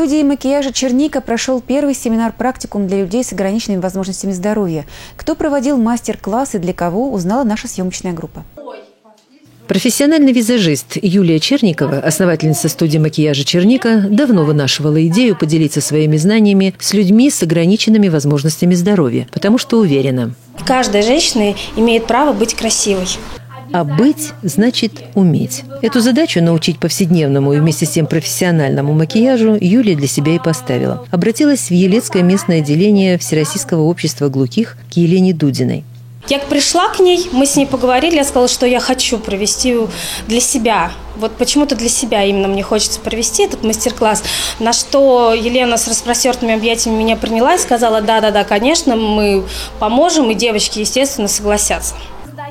студии макияжа «Черника» прошел первый семинар-практикум для людей с ограниченными возможностями здоровья. Кто проводил мастер-класс и для кого, узнала наша съемочная группа. Профессиональный визажист Юлия Черникова, основательница студии макияжа «Черника», давно вынашивала идею поделиться своими знаниями с людьми с ограниченными возможностями здоровья, потому что уверена. Каждая женщина имеет право быть красивой. А быть значит уметь. Эту задачу научить повседневному и вместе с тем профессиональному макияжу Юлия для себя и поставила. Обратилась в Елецкое местное отделение Всероссийского общества глухих к Елене Дудиной. Я пришла к ней, мы с ней поговорили, я сказала, что я хочу провести для себя. Вот почему-то для себя именно мне хочется провести этот мастер-класс. На что Елена с распростертыми объятиями меня приняла и сказала: да, конечно, мы поможем, и девочки, естественно, согласятся.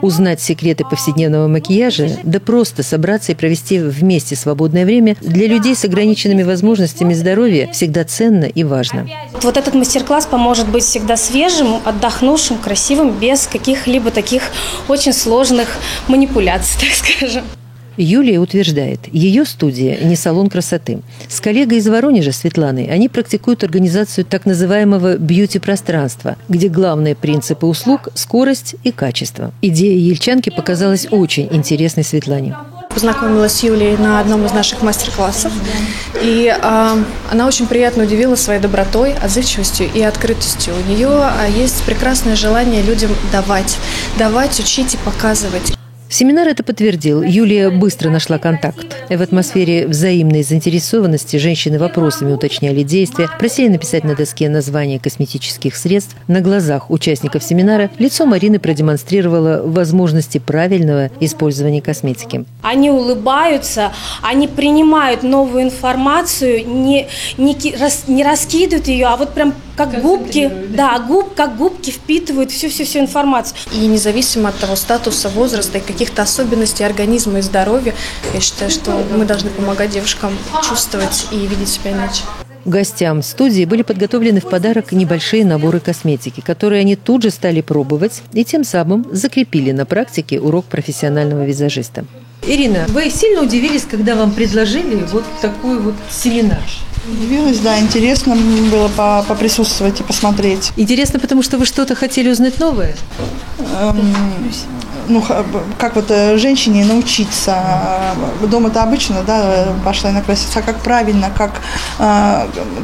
Узнать секреты повседневного макияжа, да просто собраться и провести вместе свободное время для людей с ограниченными возможностями здоровья всегда ценно и важно. Вот этот мастер-класс поможет быть всегда свежим, отдохнувшим, красивым, без каких-либо таких очень сложных манипуляций, так скажем. Юлия утверждает, ее студия не салон красоты. С коллегой из Воронежа, Светланой, они практикуют организацию так называемого бьюти-пространства, где главные принципы услуг – скорость и качество. Идея ельчанки показалась очень интересной Светлане. Познакомилась с Юлей на одном из наших мастер-классов, и она очень приятно удивила своей добротой, отзывчивостью и открытостью. У нее есть прекрасное желание людям давать, учить и показывать. Семинар это подтвердил. Юлия быстро нашла контакт. В атмосфере взаимной заинтересованности женщины вопросами уточняли действия, просили написать на доске название косметических средств. На глазах участников семинара лицо Марины продемонстрировало возможности правильного использования косметики. Они улыбаются, они принимают новую информацию, не раскидывают ее, а вот прям как губки, как губки впитывают всю информацию. И независимо от того статуса, возраста и каких-то особенностей организма и здоровья, я считаю, что мы должны помогать девушкам чувствовать и видеть себя иначе. Гостям студии были подготовлены в подарок небольшие наборы косметики, которые они тут же стали пробовать и тем самым закрепили на практике урок профессионального визажиста. Ирина, вы сильно удивились, когда вам предложили вот такой вот семинар? Удивилась, да, интересно было поприсутствовать и посмотреть. Интересно, потому что вы что-то хотели узнать новое? Как вот женщине научиться. Дома-то обычно, да, пошла и накраситься. А как правильно, как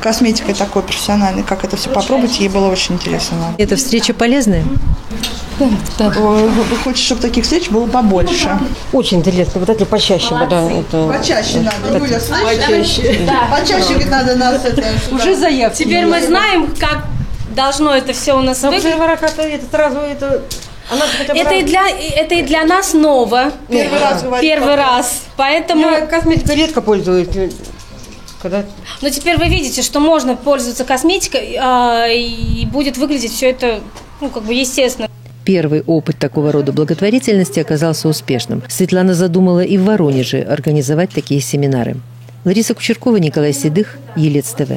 косметикой такой профессиональной, как это все попробовать, ей было очень интересно. Эта встреча полезная? Да. Хочешь, чтобы таких встреч было побольше? Очень интересно. Вот это почаще. Почаще надо. Юля, слышишь? Почаще надо нас это... Уже заявки. Теперь мы знаем, как должно это все у нас выглядеть. Это и для нас ново. Первый раз. Поэтому... Я косметикой редко пользуюсь. Но теперь вы видите, что можно пользоваться косметикой, и будет выглядеть все это, естественно. Первый опыт такого рода благотворительности оказался успешным. Светлана задумала и в Воронеже организовать такие семинары. Лариса Кучеркова, Николай Седых, Елец ТВ.